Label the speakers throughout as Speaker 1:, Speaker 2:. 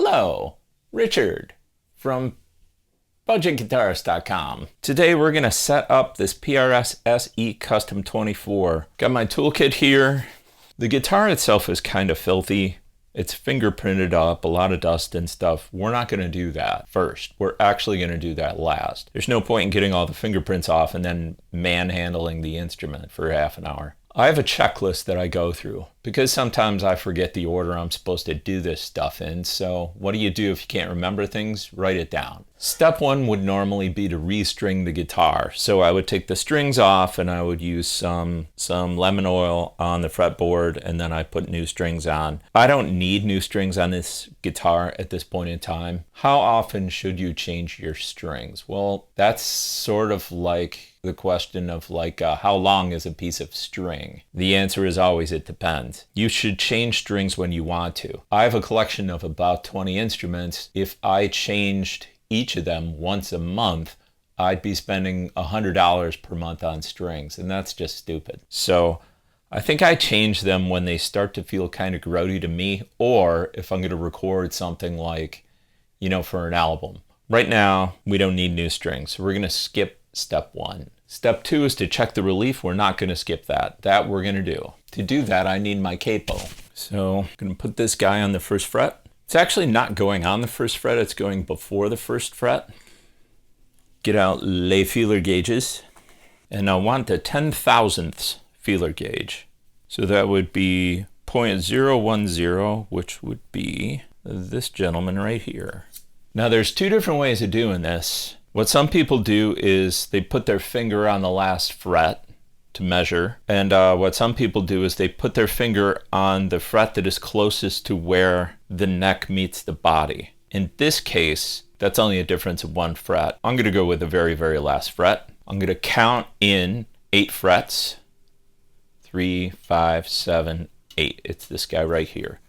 Speaker 1: Hello, Richard from budgetguitarist.com. Today we're going to set up this PRS SE Custom 24. Got my toolkit here. The guitar itself is kind of filthy. It's fingerprinted up, a lot of dust and stuff. We're not going to do that first. We're actually going to do that last. There's no point in getting all the fingerprints off and then manhandling the instrument for half an hour. I have a checklist that I go through because sometimes I forget the order I'm supposed to do this stuff in. So what do you do if you can't remember things? Write it down. Step one would normally be to restring the guitar. So I would take the strings off and I would use some lemon oil on the fretboard, and then I put new strings on. I don't need new strings on this guitar at this point in time. How often should you change your strings? Well, that's sort of like the question of how long is a piece of string? The answer is always it depends. You should change strings when you want to. I have a collection of about 20 instruments. If I changed each of them once a month, I'd be spending $100 per month on strings, and that's just stupid. So I think I change them when they start to feel kind of grody to me, or if I'm going to record something like, for an album. Right now, we don't need new strings, so we're going to skip step one. Step two is to check the relief. We're not going to skip that. That we're going to do. To do that, I need my capo. So I'm going to put this guy on the first fret. It's actually not going on the first fret, it's going before the first fret. Get out les feeler gauges, and I want the 10,000ths feeler gauge. So that would be 0.010, which would be this gentleman right here. Now there's two different ways of doing this. What some people do is they put their finger on the last fret to measure, and what some people do is they put their finger on the fret that is closest to where the neck meets the body. In this case, that's only a difference of 1 fret. I'm going to go with the very, very last fret. I'm going to count in 8 frets. 3, 5, 7, 8. It's this guy right here.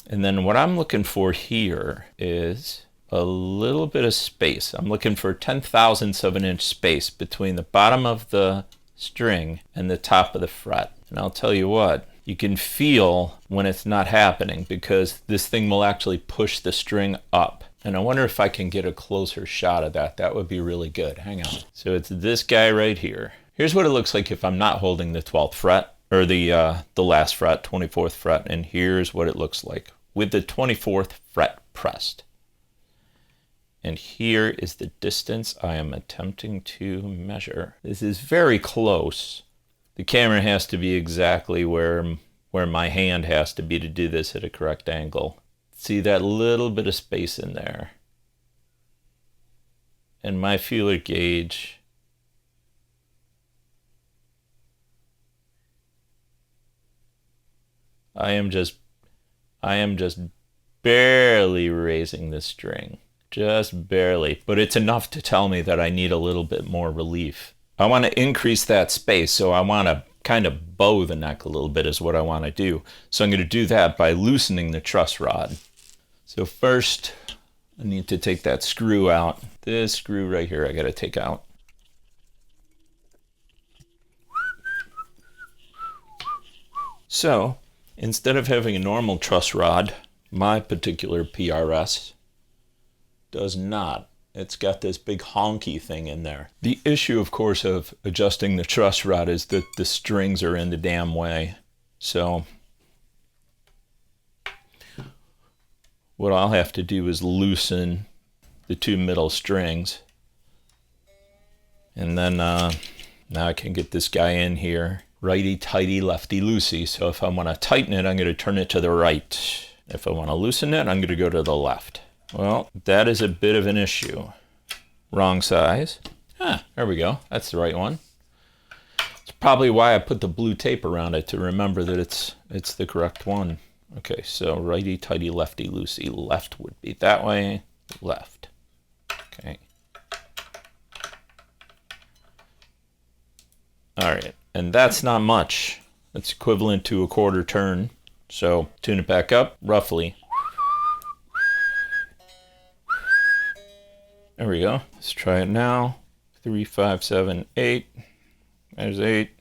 Speaker 1: And then what I'm looking for here is a little bit of space. I'm looking for 10,000ths of an inch space between the bottom of the string and the top of the fret. And I'll tell you what, you can feel when it's not happening because this thing will actually push the string up. And I wonder if I can get a closer shot of that. That would be really good. Hang on. So it's this guy right here. Here's what it looks like if I'm not holding the 12th fret, or the last fret, 24th fret, and here's what it looks like with the 24th fret pressed. And here is the distance I am attempting to measure. This is very close. The camera has to be exactly where my hand has to be to do this at a correct angle. See that little bit of space in there. And my feeler gauge I am just barely raising the string. Just barely, but it's enough to tell me that I need a little bit more relief. I want to increase that space, so I want to kind of bow the neck a little bit is what I want to do. So I'm going to do that by loosening the truss rod. So first, I need to take that screw out. This screw right here I got to take out. So instead of having a normal truss rod, my particular PRS does not. It's got this big honky thing in there. The issue, of course, of adjusting the truss rod is that the strings are in the damn way. So what I'll have to do is loosen the 2 middle strings. And then now I can get this guy in here. Righty tighty, lefty loosey. So if I want to tighten it, I'm going to turn it to the right. If I want to loosen it, I'm going to go to the left. Well, that is a bit of an issue. Wrong size. There we go. That's the right one. It's probably why I put the blue tape around it to remember that it's the correct one. Okay, so righty tighty, lefty loosey. Left would be that way. Left. Okay. All right, and that's not much. That's equivalent to a 1/4 turn. So tune it back up, roughly. There we go. Let's try it now. 3, 5, 7, 8. There's 8.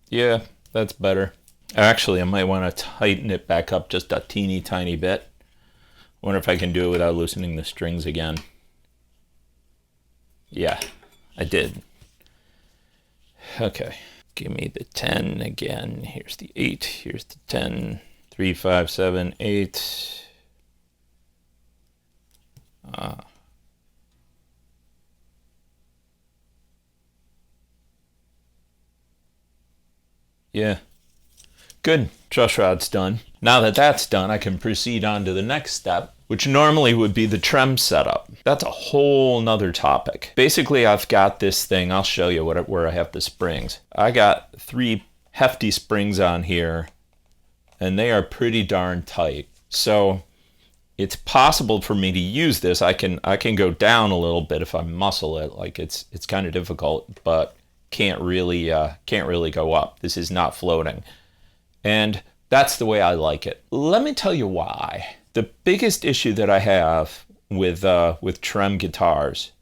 Speaker 1: Yeah, that's better. Actually, I might want to tighten it back up just a teeny tiny bit. Wonder if I can do it without loosening the strings again. Yeah, I did. Okay, give me the 10 again. Here's the 8, here's the 10. 3, 5, 7, 8. Yeah. Good. Truss rod's done. Now that that's done, I can proceed on to the next step, which normally would be the trem setup. That's a whole nother topic. Basically, I've got this thing. I'll show you where I have the springs. I got 3 hefty springs on here, and they are pretty darn tight. So it's possible for me to use this. I can go down a little bit if I muscle it. Like it's kind of difficult, but can't really go up. This is not floating. And that's the way I like it. Let me tell you why. The biggest issue that I have with trem guitars,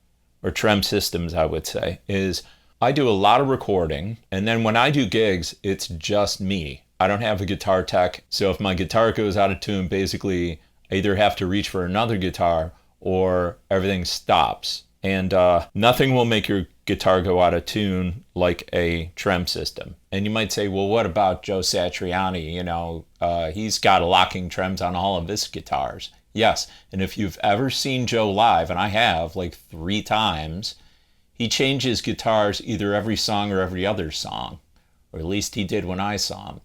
Speaker 1: or trem systems, I would say, is I do a lot of recording, and then when I do gigs, it's just me. I don't have a guitar tech, so if my guitar goes out of tune, basically I either have to reach for another guitar or everything stops. And nothing will make your guitar go out of tune like a trem system. And you might say, well, what about Joe Satriani? You know, he's got locking trems on all of his guitars. Yes, and if you've ever seen Joe live, and I have like 3 times, he changes guitars either every song or every other song, or at least he did when I saw him.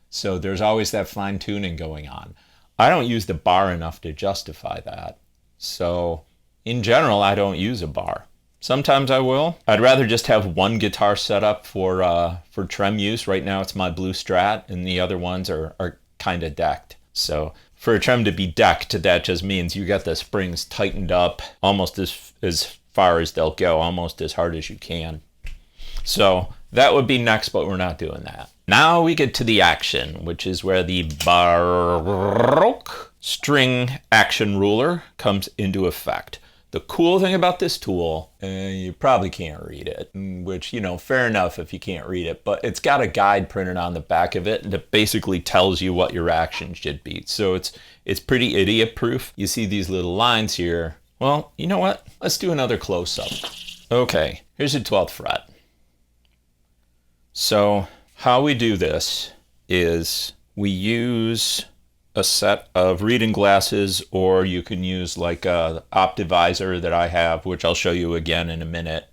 Speaker 1: So there's always that fine tuning going on. I don't use the bar enough to justify that. So in general, I don't use a bar. Sometimes I will. I'd rather just have one guitar set up for trem use. Right now it's my Blue Strat, and the other ones are kind of decked. So for a trem to be decked, that just means you got the springs tightened up almost as far as they'll go, almost as hard as you can. So that would be next, but we're not doing that. Now we get to the action, which is where the Baroque string action ruler comes into effect. The cool thing about this tool, you probably can't read it, which, you know, fair enough if you can't read it, but it's got a guide printed on the back of it that basically tells you what your action should be. So it's pretty idiot proof. You see these little lines here. Well, you know what? Let's do another close-up. Okay, here's the 12th fret. So how we do this is we use a set of reading glasses, or you can use like a Optivisor that I have, which I'll show you again in a minute.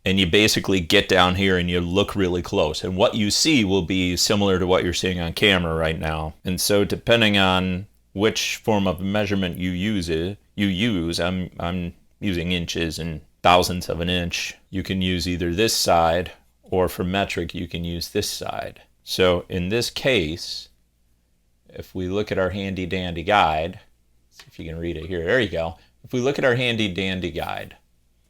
Speaker 1: And you basically get down here and you look really close, and what you see will be similar to what you're seeing on camera right now. And so depending on which form of measurement you use, I'm using inches and thousandths of an inch. You can use either this side, or for metric you can use this side. So in this case, if we look at our handy dandy guide, see if you can read it here. There you go. If we look at our handy dandy guide,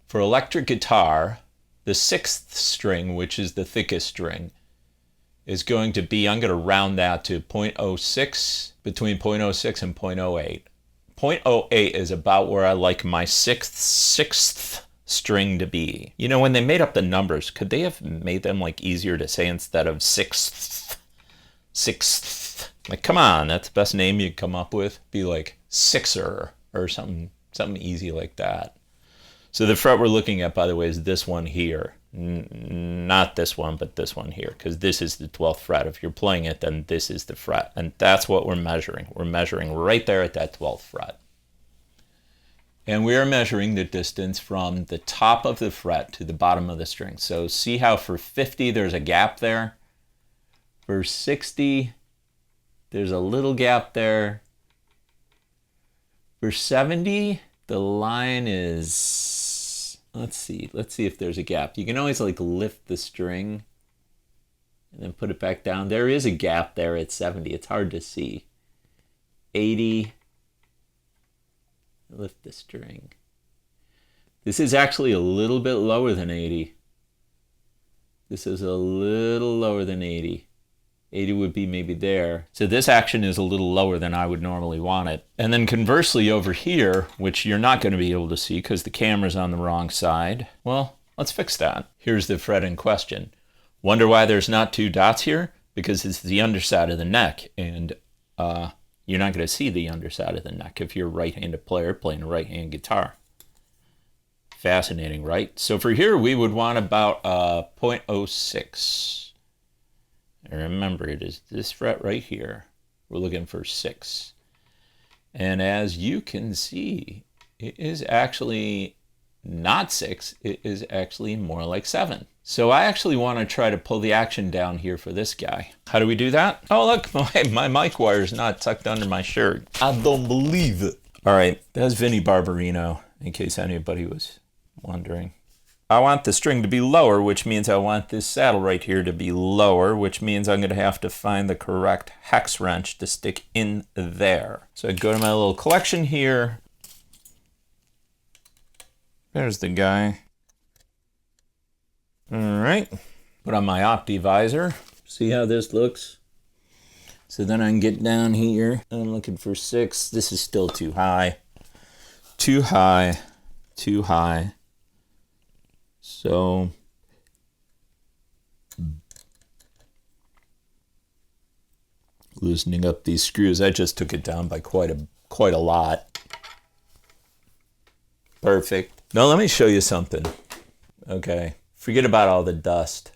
Speaker 1: for electric guitar, the 6th string, which is the thickest string, is going to be, I'm going to round that to 0.06, between 0.06 and 0.08. 0.08 is about where I like my 6th string to be. You know, when they made up the numbers, could they have made them like easier to say instead of 6th? Like, come on, that's the best name you'd come up with. Be like Sixer or something easy like that. So the fret we're looking at, by the way, is this one here. Not this one, but this one here, because this is the 12th fret. If you're playing it, then this is the fret, and that's what we're measuring. We're measuring right there at that 12th fret. And we are measuring the distance from the top of the fret to the bottom of the string. So see how for 50 there's a gap there? For 60, there's a little gap there. For 70, the line is, let's see if there's a gap. You can always like lift the string and then put it back down. There is a gap there at 70. It's hard to see. 80, lift the string. This is actually a little bit lower than 80. This is a little lower than 80. 80 would be maybe there. So this action is a little lower than I would normally want it. And then conversely over here, which you're not going to be able to see because the camera's on the wrong side, well, let's fix that. Here's the fret in question. Wonder why there's not 2 dots here? Because it's the underside of the neck, and you're not going to see the underside of the neck if you're a right-handed player playing a right-hand guitar. Fascinating, right? So for here, we would want about 0.06. And remember, it is this fret right here. We're looking for 6. And as you can see, it is actually not 6. It is actually more like 7. So I actually want to try to pull the action down here for this guy. How do we do that? Oh, look, my mic wire is not tucked under my shirt. I don't believe it. All right, that's Vinnie Barbarino, in case anybody was wondering. I want the string to be lower, which means I want this saddle right here to be lower, which means I'm going to have to find the correct hex wrench to stick in there. So I go to my little collection here. There's the guy. All right, put on my Optivisor. See how this looks? So then I can get down here. I'm looking for 6. This is still too high. Too high. Too high. So loosening up these screws. I just took it down by quite a lot. Perfect. Now let me show you something. Okay, forget about all the dust.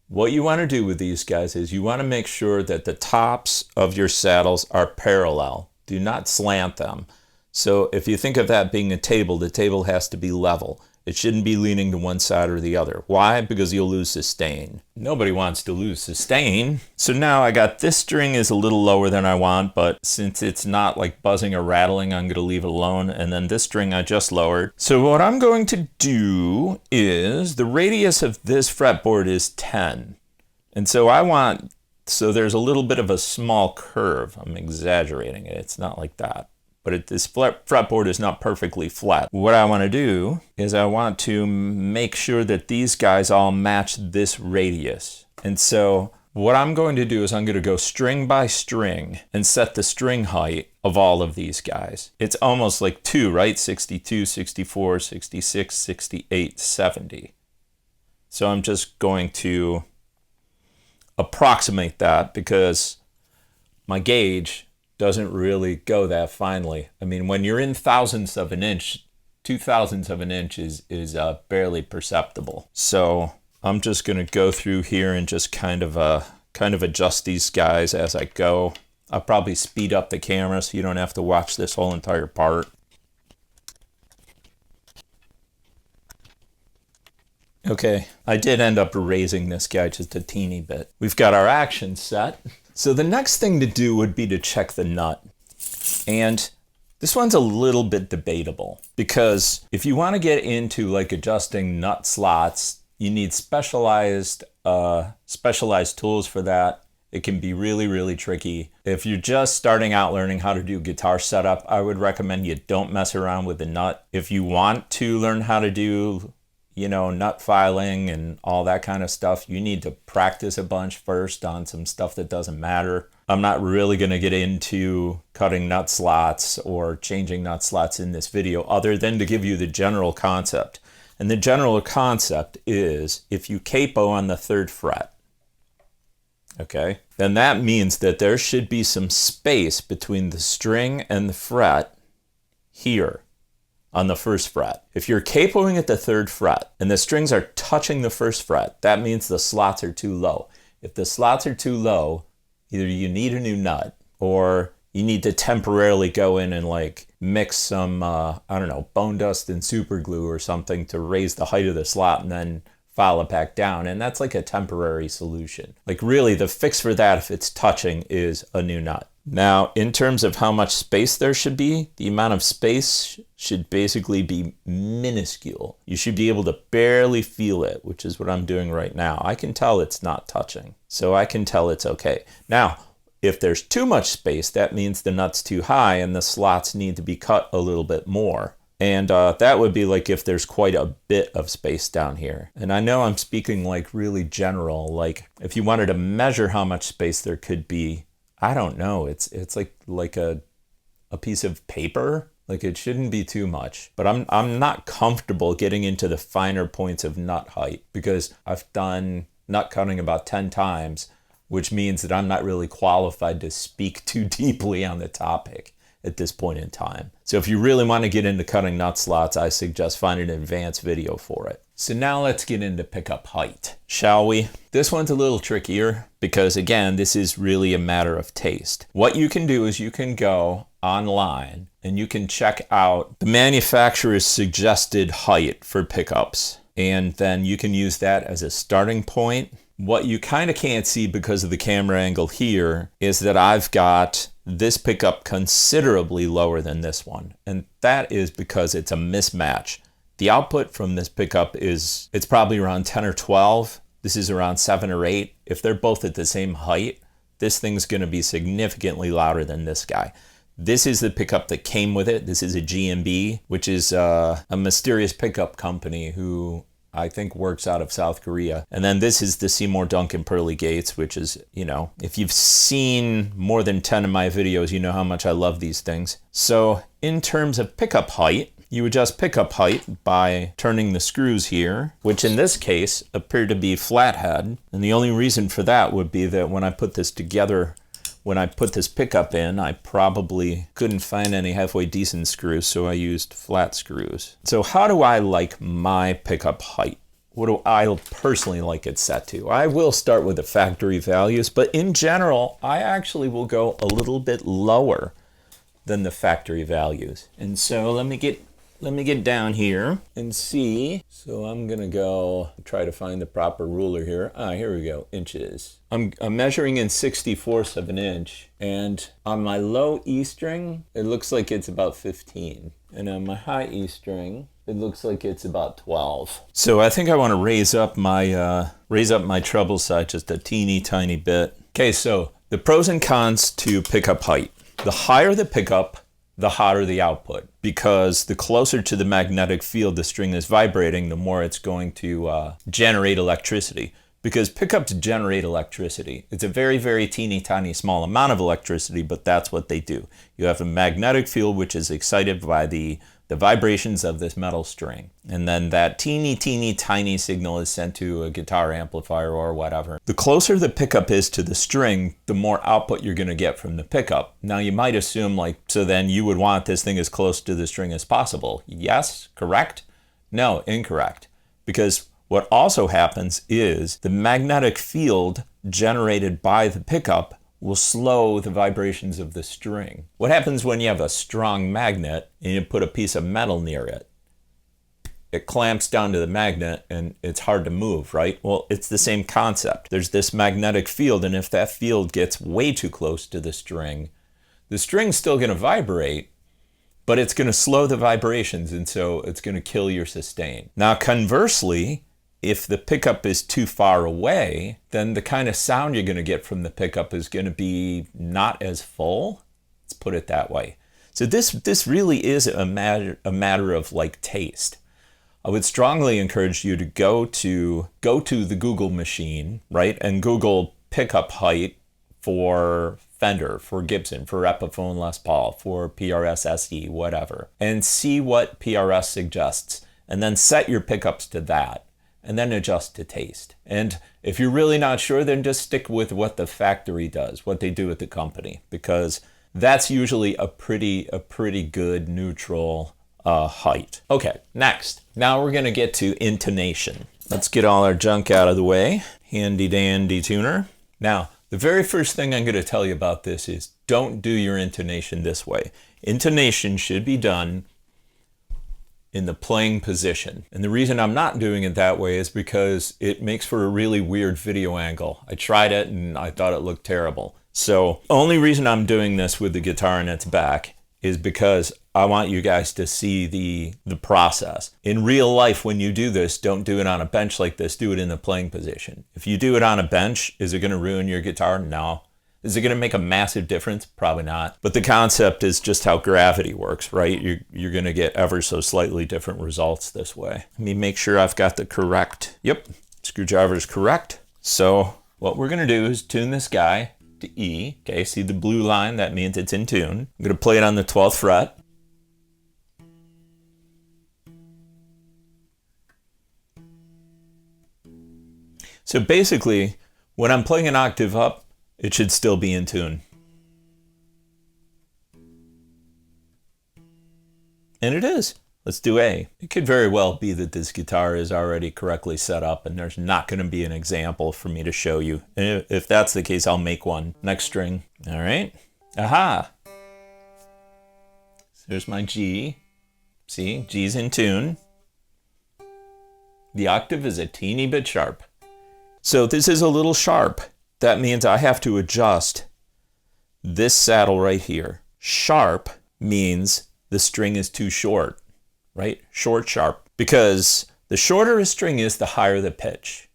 Speaker 1: What you want to do with these guys is you want to make sure that the tops of your saddles are parallel. Do not slant them. So if you think of that being a table, the table has to be level. It shouldn't be leaning to one side or the other. Why? Because you'll lose sustain. Nobody wants to lose sustain. So now I got this string is a little lower than I want, but since it's not like buzzing or rattling, I'm going to leave it alone. And then this string I just lowered. So what I'm going to do is the radius of this fretboard is 10. And so so there's a little bit of a small curve. I'm exaggerating it. It's not like that. But this fretboard is not perfectly flat. What I want to do is I want to make sure that these guys all match this radius. And so what I'm going to do is I'm going to go string by string and set the string height of all of these guys. It's almost like 2, right? 62, 64, 66, 68, 70. So I'm just going to approximate that because my gauge doesn't really go that finely. I mean, when you're in thousandths of an inch, 2/1000ths of an inch is barely perceptible. So I'm just gonna go through here and just kind of adjust these guys as I go. I'll probably speed up the camera so you don't have to watch this whole entire part. Okay, I did end up raising this guy just a teeny bit. We've got our action set. So the next thing to do would be to check the nut. And this one's a little bit debatable because if you want to get into like adjusting nut slots, you need specialized tools for that. It can be really, really tricky. If you're just starting out learning how to do guitar setup, I would recommend you don't mess around with the nut. If you want to learn how to do nut filing and all that kind of stuff, you need to practice a bunch first on some stuff that doesn't matter. I'm not really going to get into cutting nut slots or changing nut slots in this video other than to give you the general concept. And the general concept is if you capo on the 3rd fret, okay, then that means that there should be some space between the string and the fret here on the 1st fret. If you're capoing at the 3rd fret and the strings are touching the 1st fret, that means the slots are too low. If the slots are too low, either you need a new nut or you need to temporarily go in and like mix some, bone dust and super glue or something to raise the height of the slot and then file it back down. And that's like a temporary solution. Like really the fix for that, if it's touching, is a new nut. Now, in terms of how much space there should be, the amount of space should basically be minuscule. You should be able to barely feel it, which is what I'm doing right now. I can tell it's not touching, so I can tell it's okay. Now, if there's too much space, that means the nut's too high and the slots need to be cut a little bit more. And that would be like if there's quite a bit of space down here. And I know I'm speaking like really general, like if you wanted to measure how much space there could be, I don't know. It's like a piece of paper Like it shouldn't be too much, but I'm not comfortable getting into the finer points of nut height because I've done nut cutting about 10 times, which means that I'm not really qualified to speak too deeply on the topic at this point in time. So if you really want to get into cutting nut slots, I suggest finding an advanced video for it. So now let's get into pickup height, shall we? This one's a little trickier because again, this is really a matter of taste. What you can do is you can go online and you can check out the manufacturer's suggested height for pickups. And then you can use that as a starting point. What you kind of can't see because of the camera angle here is that I've got this pickup considerably lower than this one. And that is because it's a mismatch. The output from this pickup it's probably around 10 or 12. This is around 7 or 8. If they're both at the same height, this thing's going to be significantly louder than this guy. This is the pickup that came with it. This is a GMB, which is a mysterious pickup company who I think works out of South Korea. And then this is the Seymour Duncan Pearly Gates, which is, you know, if you've seen more than 10 of my videos, you know how much I love these things. So in terms of pickup height, you adjust pickup height by turning the screws here, which in this case appear to be flathead. And the only reason for that would be that when I put this together, when I put this pickup in, I probably couldn't find any halfway decent screws, so I used flat screws. So how do I like my pickup height? What do I personally like it set to? I will start with the factory values, but in general, I actually will go a little bit lower than the factory values. And so let me get down here and see. So I'm gonna go try to find the proper ruler here. Here we go, inches. I'm measuring in 64ths of an inch, and on my low E string, it looks like it's about 15. And on my high E string, it looks like it's about 12. So I think I wanna raise up my treble side just a teeny tiny bit. Okay, so the pros and cons to pickup height. The higher the pickup, the hotter the output, because the closer to the magnetic field the string is vibrating, the more it's going to generate electricity. Because pickups generate electricity. It's a very, very teeny tiny small amount of electricity, but that's what they do. You have a magnetic field which is excited by the vibrations of this metal string. And then that teeny tiny signal is sent to a guitar amplifier or whatever. The closer the pickup is to the string, the more output you're gonna get from the pickup. Now you might assume like, so then you would want this thing as close to the string as possible. Yes, correct? No, incorrect. Because what also happens is the magnetic field generated by the pickup will slow the vibrations of the string. What happens when you have a strong magnet and you put a piece of metal near it? It clamps down to the magnet and it's hard to move, right? Well, it's the same concept. There's this magnetic field, and if that field gets way too close to the string's still gonna vibrate, but it's gonna slow the vibrations, and so it's gonna kill your sustain. Now, conversely, if the pickup is too far away, then the kind of sound you're going to get from the pickup is going to be not as full. Let's put it that way. So this really is a matter of like taste. I would strongly encourage you to go to the Google machine, right, and Google pickup height for Fender, for Gibson, for Epiphone Les Paul, for PRS SE, whatever, and see what PRS suggests, and then set your pickups to that. And then adjust to taste. And if you're really not sure, then just stick with what the factory does, what they do at the company, because that's usually a pretty good neutral height. Okay, next. Now we're gonna get to intonation. Let's get all our junk out of the way. Handy dandy tuner. Now, the very first thing I'm gonna tell you about this is don't do your intonation this way. Intonation should be done in the playing position. And the reason I'm not doing it that way is because it makes for a really weird video angle. I tried it and I thought it looked terrible. So only reason I'm doing this with the guitar in its back is because I want you guys to see the process. In real life, when you do this, don't do it on a bench like this, do it in the playing position. If you do it on a bench, is it gonna ruin your guitar? No. Is it going to make a massive difference? Probably not. But the concept is just how gravity works, right? You're going to get ever so slightly different results this way. Let me make sure I've got the correct, yep, screwdriver is correct. So what we're going to do is tune this guy to E. Okay, see the blue line? That means it's in tune. I'm going to play it on the 12th fret. So basically, when I'm playing an octave up, it should still be in tune. And it is. Let's do A. It could very well be that this guitar is already correctly set up and there's not going to be an example for me to show you. And if that's the case, I'll make one. Next string. All right. Aha. So there's my G. See, G's in tune. The octave is a teeny bit sharp. So this is a little sharp. That means I have to adjust this saddle right here. Sharp means the string is too short, right? Short, sharp. Because the shorter a string is, the higher the pitch.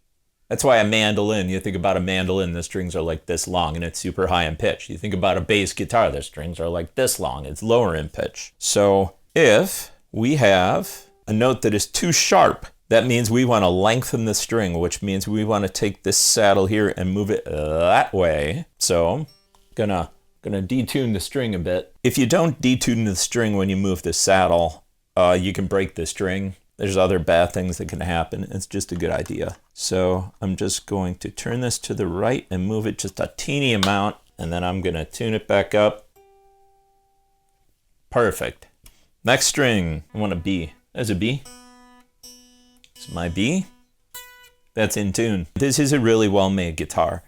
Speaker 1: That's why a mandolin, you think about a mandolin, the strings are like this long and it's super high in pitch. You think about a bass guitar, the strings are like this long, it's lower in pitch. So if we have a note that is too sharp, that means we want to lengthen the string, which means we want to take this saddle here and move it that way. So gonna detune the string a bit. If you don't detune the string when you move the saddle, you can break the string. There's other bad things that can happen. It's just a good idea. So I'm just going to turn this to the right and move it just a teeny amount, and then I'm gonna tune it back up. Perfect. Next string, I want a B. There's a B. It's my B. That's in tune. This is a really well-made guitar.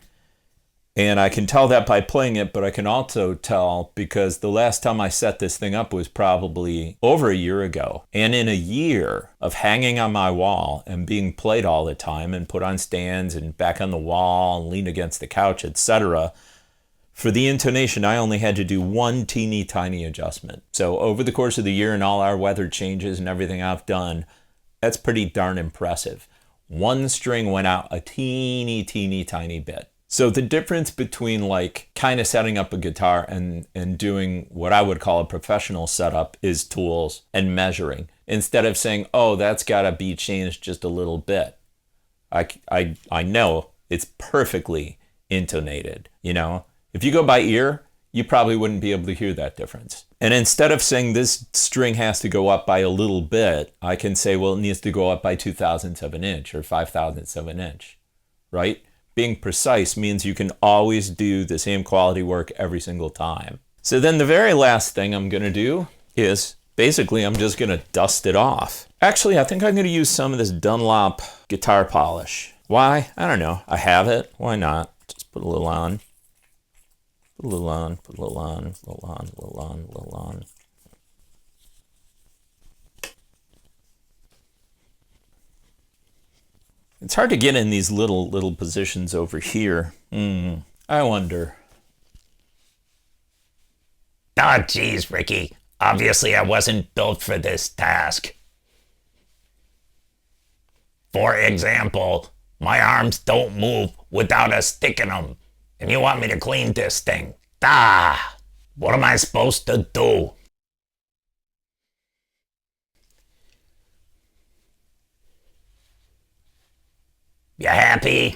Speaker 1: And I can tell that by playing it, but I can also tell because the last time I set this thing up was probably over a year ago. And in a year of hanging on my wall and being played all the time and put on stands and back on the wall and lean against the couch, etc., for the intonation, I only had to do one teeny tiny adjustment. So over the course of the year and all our weather changes and everything I've done, that's pretty darn impressive. One string went out a teeny tiny bit. So the difference between like kind of setting up a guitar and doing what I would call a professional setup is tools and measuring. Instead of saying, oh, that's got to be changed just a little bit. I know it's perfectly intonated, you know. If you go by ear, you probably wouldn't be able to hear that difference. And instead of saying this string has to go up by a little bit, I can say, well, it needs to go up by 2/1000ths of an inch or 5/1000ths of an inch, right? Being precise means you can always do the same quality work every single time. So then the very last thing I'm gonna do is basically I'm just gonna dust it off. Actually, I think I'm gonna use some of this Dunlop guitar polish. Why? I don't know. I have it. Why not? Just put a little on. Put a little on, put a little on, a little on, a little on, a little on. It's hard to get in these little positions over here. I wonder.
Speaker 2: Oh, geez, Ricky. Obviously, I wasn't built for this task. For example, my arms don't move without a stick in them. And you want me to clean this thing? What am I supposed to do? You happy?